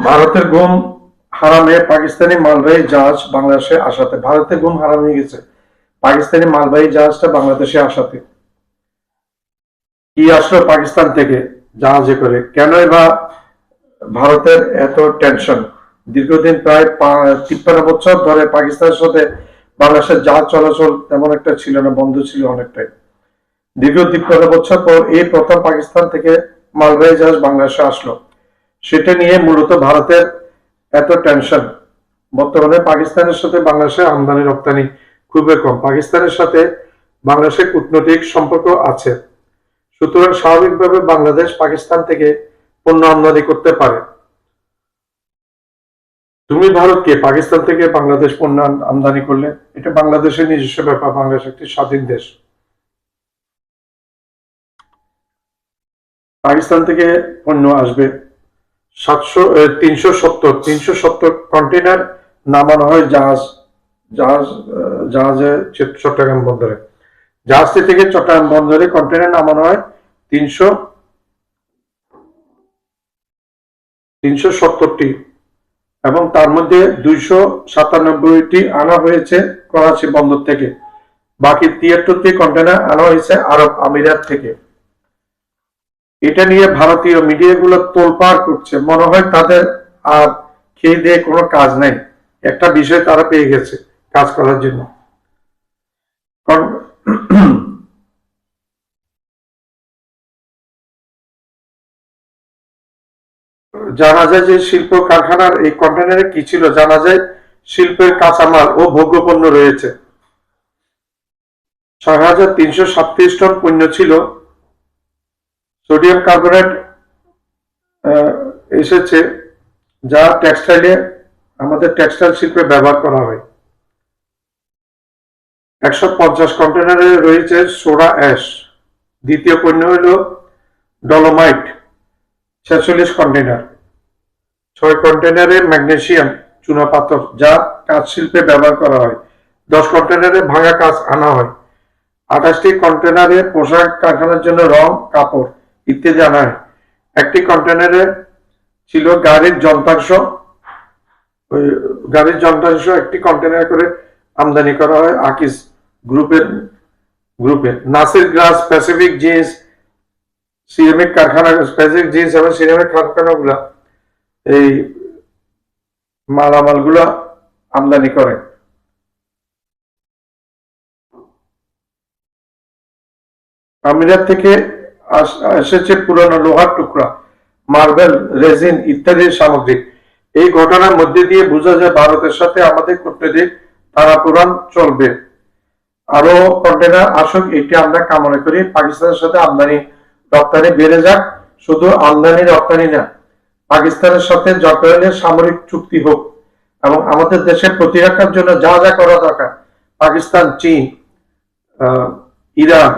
ভারতের ঘুম হারামে পাকিস্তানি মালবাহী জাহাজ বাংলাদেশে আসাতে, ভারতের ঘুম হারাম হয়ে গেছে পাকিস্তানি মালবাহী জাহাজটা বাংলাদেশে আসাতে। কি আসলো পাকিস্তান থেকে জাহাজে করে, কেন বা ভারতের এত টেনশন? দীর্ঘদিন প্রায় 53 বছর ধরে পাকিস্তানের সাথে বাংলাদেশের জাহাজ চলাচল তেমন একটা ছিল না, বন্ধ ছিল অনেকটাই। দীর্ঘ 53 বছর পর এই প্রথম পাকিস্তান থেকে মালবাহী জাহাজ বাংলাদেশে আসলো। সেটা নিয়ে মূলত ভারতের এত টেনশন। বর্তমানে পাকিস্তানের সাথে বাংলাদেশের আমদানি রপ্তানি খুবই কম। পাকিস্তানের সাথে বাংলাদেশের কূটনৈতিক সম্পর্ক আছে, সুতরাং স্বাভাবিকভাবে বাংলাদেশ পাকিস্তান থেকে পণ্য আমদানি করতে পারে। তুমি ভারতকে পাকিস্তান থেকে বাংলাদেশ পণ্য আমদানি করলে এটা বাংলাদেশের নিজস্ব ব্যাপার। বাংলাদেশ একটি স্বাধীন দেশ। পাকিস্তান থেকে পণ্য আসবে 370 কন্টেনার নামানো হয় জাহাজে চট্টগ্রাম বন্দরে। জাহাজটি থেকে চট্টগ্রাম বন্দরে কন্টেনার নামানো হয় 370টি, এবং তার মধ্যে 297টি আনা হয়েছে করাচি বন্দর থেকে। বাকি 73টি কন্টেনার আনা হয়েছে আরব আমিরাত থেকে। এটা নিয়ে ভারতীয় মিডিয়াগুলো তোলপাড় করছে, মনে হয় তাদের আর খেয়ে দিয়ে কোনো কাজ নাই, একটা বিষয় তারা পেয়ে গেছে কাজ করার জন্য। জানা যায় যে শিল্প কারখানার এই কন্টেনারে কি ছিল, জানা যায় শিল্পের কাঁচামাল ও ভোগ্যপণ্য রয়েছে। 6337 টন পণ্য ছিল। সোডিয়াম কার্বনেট এসেছে, যা আমাদের টেক্সটাইল শিল্পে ব্যবহার করা হয়। 150 কন্টেনারে রয়েছে সোডা অ্যাশ। দ্বিতীয় পণ্য হল ডলোমাইট, 46 কন্টেনার। 6 কন্টেনারে ম্যাগনেসিয়াম চুনাপাথর, যা কাঁচ শিল্পে ব্যবহার করা হয়। 10 কন্টেনারে ভাঙা কাঁচ আনা হয়। 28টি কন্টেনারে পোশাক কারখানার জন্য রং, কাপড় ইত্যাদি আনা হয়। একটি কন্টেনারে ছিল গাড়ির যন্ত্রাংশ। একটি কন্টেনার করে আমদানি করা হয় আকিস গ্রুপে। Nasir glass, Pacific jeans, ceramic কারখানা, প্যাসিফিক জিন্স এবং সিরামিক কারখানাগুলা এই মালামালগুলা আমদানি করে। আমিরাত থেকে এসেছে পুরানো লোহার টুকরা, মার্বেল, রেজিন ইত্যাদি সামগ্রী। এই ঘটনার মধ্যে দিয়ে বোঝা যায় ভারতের সাথে আমাদের কূটনৈতিক টানাপোড়েন চলবে। আরো কন্টেনার আসুক, এটি আমরা কামনা করি। পাকিস্তানের সাথে আমদানি রপ্তানি বেড়ে যাক, শুধু আমদানি রপ্তানি না, পাকিস্তানের সাথে যতদিনের সামরিক চুক্তি হোক এবং আমাদের দেশের প্রতিরক্ষার জন্য যা যা করা দরকার, পাকিস্তান, চীন, ইরান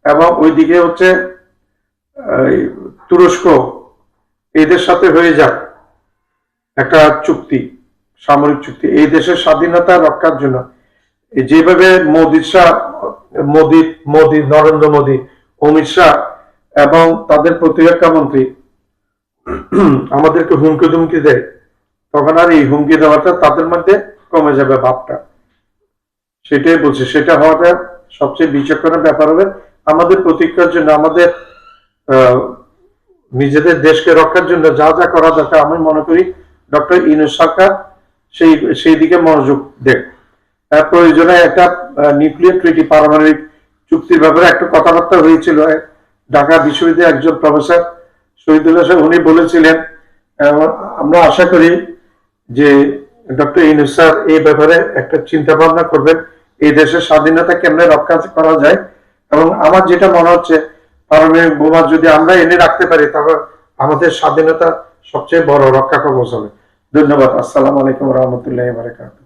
এবং ওইদিকে হচ্ছে তুরস্ক, এদের সাথে হয়ে যাক একটা চুক্তি, সামরিক চুক্তি, এই দেশের স্বাধীনতা রক্ষার জন্য। যেভাবে নরেন্দ্র মোদী, অমিত শাহ এবং তাদের প্রতিরক্ষা মন্ত্রী আমাদেরকে হুমকি ধুমকি দেয়, তখন আর এই হুমকি দেওয়াটা তাদের মধ্যে কমে যাবে ভাবটা। সেটাই বলছি, সেটা হওয়াটা সবচেয়ে বিচক্ষণের ব্যাপার হবে আমাদের প্রতিরক্ষার জন্য, আমাদের নিজেদের দেশকে রক্ষার জন্য যা যা করা দরকার। আমি মনে করি ডক্টর ইউনূস সরকার সেই দিকে মনোযোগ দেয়। প্রয়োজনে একটা নিউক্লিয়ার ট্রিটি, পারমাণবিক চুক্তির ব্যাপারে একটা কথাবার্তা হয়েছিল ঢাকা বিশ্ববিদ্যালয়ের একজন প্রফেসর শহীদুল্লাহ সাহেব, উনি বলেছিলেন। আমরা আশা করি যে ডক্টর ইউনূস স্যার এই ব্যাপারে একটা চিন্তা ভাবনা করবেন, এই দেশের স্বাধীনতা কেমনে রক্ষা করা যায়। এবং আমার যেটা মনে হচ্ছে, পারমাণবিক বোমা যদি আমরা এনে রাখতে পারি, তাহলে আমাদের স্বাধীনতা সবচেয়ে বড় রক্ষা কবচ হবে। ধন্যবাদ। আসসালামু আলাইকুম রহমতুল্লাহি ওয়া বারাকাতুহু।